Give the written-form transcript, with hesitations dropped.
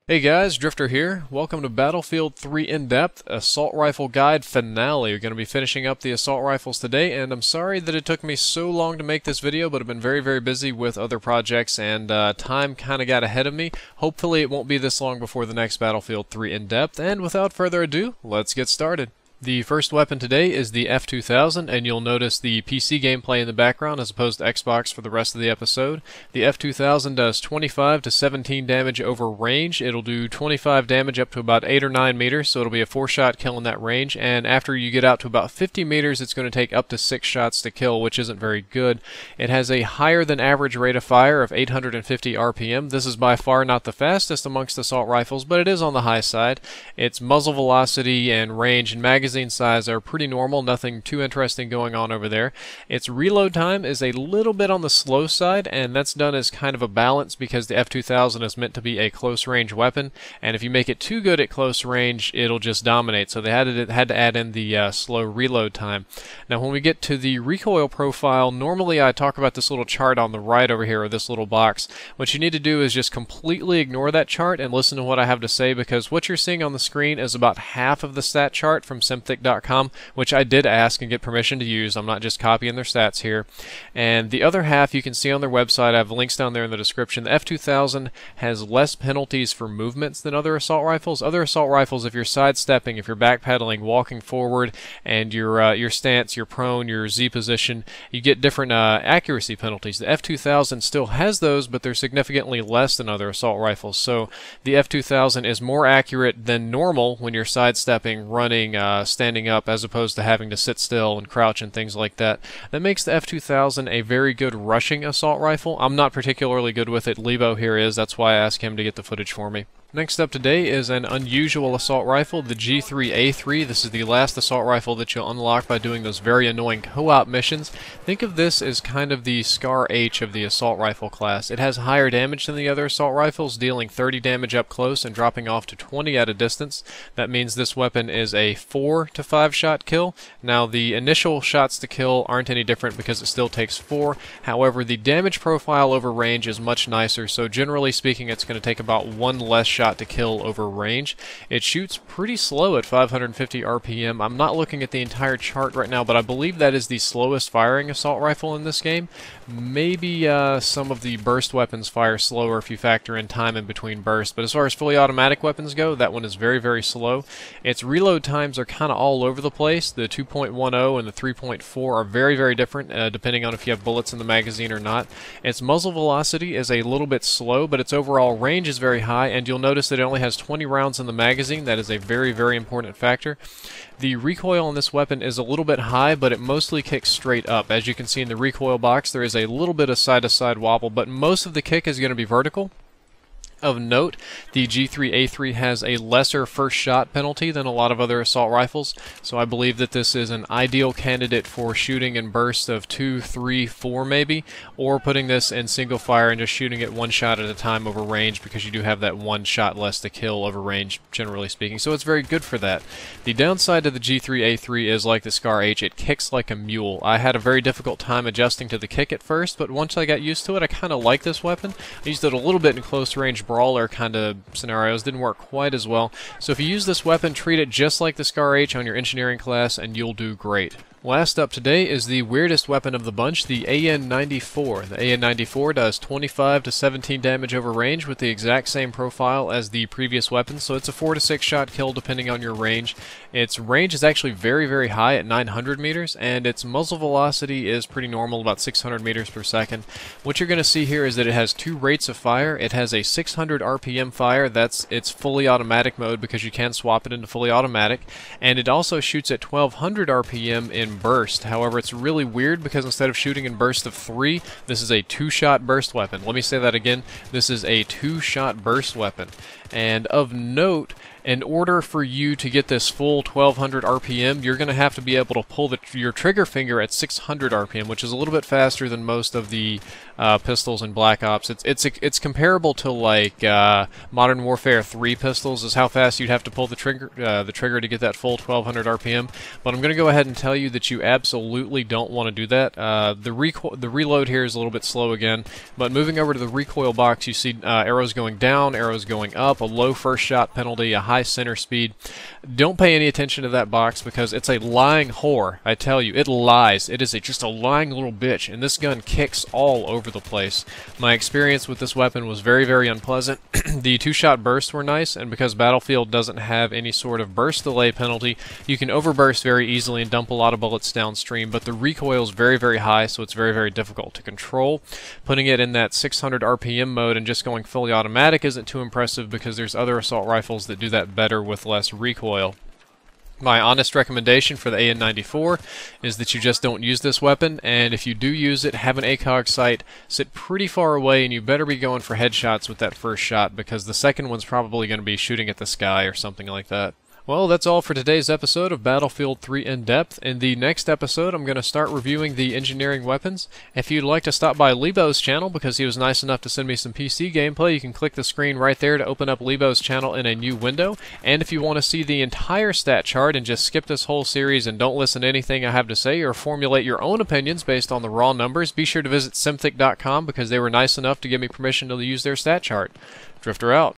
Hey guys, Drifter here. Welcome to Battlefield 3 In-Depth Assault Rifle Guide Finale. We're going to be finishing up the assault rifles today, and I'm sorry that it took me so long to make this video, but I've been very busy with other projects, and time kind of got ahead of me. Hopefully it won't be this long before the next Battlefield 3 In-Depth, and without further ado, let's get started. The first weapon today is the F2000, and you'll notice the PC gameplay in the background as opposed to Xbox for the rest of the episode. The F2000 does 25 to 17 damage over range. It'll do 25 damage up to about 8 or 9 meters, so it'll be a 4-shot kill in that range, and after you get out to about 50 meters, it's going to take up to 6 shots to kill, which isn't very good. It has a higher than average rate of fire of 850 RPM. This is by far not the fastest amongst assault rifles, but it is on the high side. Its muzzle velocity and range and magazine size are pretty normal, nothing too interesting going on over there. Its reload time is a little bit on the slow side, and that's done as kind of a balance because the F2000 is meant to be a close range weapon, and if you make it too good at close range, it'll just dominate. So they had to add in the slow reload time. Now when we get to the recoil profile, normally I talk about this little chart on the right over here, or this little box. What you need to do is just completely ignore that chart and listen to what I have to say, because what you're seeing on the screen is about half of the stat chart from Simthic.com, which I did ask and get permission to use. I'm not just copying their stats here. And the other half you can see on their website. I have links down there in the description. The F2000 has less penalties for movements than other assault rifles. Other assault rifles, if you're sidestepping, if you're backpedaling, walking forward, and your stance, your prone, your Z position, you get different accuracy penalties. The F2000 still has those, but they're significantly less than other assault rifles. So the F2000 is more accurate than normal when you're sidestepping, running, standing up, as opposed to having to sit still and crouch and things like that. That makes the F2000 a very good rushing assault rifle. I'm not particularly good with it. Lebo here is. That's why I asked him to get the footage for me. Next up today is an unusual assault rifle, the G3A3. This is the last assault rifle that you'll unlock by doing those very annoying co-op missions. Think of this as kind of the Scar H of the assault rifle class. It has higher damage than the other assault rifles, dealing 30 damage up close and dropping off to 20 at a distance. That means this weapon is a 4 to 5 shot kill. Now the initial shots to kill aren't any different because it still takes 4. However, the damage profile over range is much nicer, so generally speaking it's going to take about 1 less shot to kill over range. It shoots pretty slow at 550 RPM. I'm not looking at the entire chart right now, but I believe that is the slowest firing assault rifle in this game. Maybe some of the burst weapons fire slower if you factor in time in between bursts, but as far as fully automatic weapons go, that one is very slow. Its reload times are kind of all over the place. The 2.10 and the 3.4 are very different depending on if you have bullets in the magazine or not. Its muzzle velocity is a little bit slow, but its overall range is very high, and you'll notice that it only has 20 rounds in the magazine. That is a very important factor. The recoil on this weapon is a little bit high, but it mostly kicks straight up. As you can see in the recoil box, there is a little bit of side-to-side wobble, but most of the kick is going to be vertical. Of note, the G3A3 has a lesser first shot penalty than a lot of other assault rifles, so I believe that this is an ideal candidate for shooting in bursts of 2, 3, 4 maybe, or putting this in single fire and just shooting it 1 shot at a time over range, because you do have that 1 shot less to kill over range, generally speaking, so it's very good for that. The downside to the G3A3 is like the Scar H, it kicks like a mule. I had a very difficult time adjusting to the kick at first, but once I got used to it, I kind of like this weapon. I used it a little bit in close range brawler kind of scenarios, didn't work quite as well. So if you use this weapon, treat it just like the Scar H on your engineering class and you'll do great. Last up today is the weirdest weapon of the bunch, the AN-94. The AN-94 does 25 to 17 damage over range with the exact same profile as the previous weapon, so it's a 4 to 6 shot kill depending on your range. Its range is actually very high at 900 meters, and its muzzle velocity is pretty normal, about 600 meters per second. What you're going to see here is that it has 2 rates of fire. It has a 600 RPM fire, that's its fully automatic mode because you can swap it into fully automatic, and it also shoots at 1200 RPM in burst. However, it's really weird because instead of shooting in bursts of 3, this is a 2-shot burst weapon. Let me say that again. This is a 2-shot burst weapon. And of note, In order for you to get this full 1200 RPM, you're going to have to be able to pull your trigger finger at 600 RPM, which is a little bit faster than most of the pistols in Black Ops. It's comparable to like Modern Warfare 3 pistols, is how fast you'd have to pull the trigger to get that full 1200 RPM. But I'm going to go ahead and tell you that you absolutely don't want to do that. The reload here is a little bit slow again, but moving over to the recoil box, you see arrows going down, arrows going up, a low first shot penalty, a high center speed. Don't pay any attention to that box because it's a lying whore. I tell you, it lies. It is just a lying little bitch, and this gun kicks all over the place. My experience with this weapon was very, very unpleasant. The two-shot bursts were nice, and because Battlefield doesn't have any sort of burst delay penalty, you can overburst very easily and dump a lot of bullets downstream, but the recoil is very, very high, so it's very, very difficult to control. Putting it in that 600 RPM mode and just going fully automatic isn't too impressive because there's other assault rifles that do that better with less recoil. My honest recommendation for the AN-94 is that you just don't use this weapon, and if you do use it, have an ACOG sight, sit pretty far away, and you better be going for headshots with that first shot because the second one's probably going to be shooting at the sky or something like that. Well, that's all for today's episode of Battlefield 3 In Depth. In the next episode, I'm going to start reviewing the engineering weapons. If you'd like to stop by Lebo's channel, because he was nice enough to send me some PC gameplay, you can click the screen right there to open up Lebo's channel in a new window. And if you want to see the entire stat chart and just skip this whole series and don't listen to anything I have to say or formulate your own opinions based on the raw numbers, be sure to visit simthic.com because they were nice enough to give me permission to use their stat chart. Drifter out.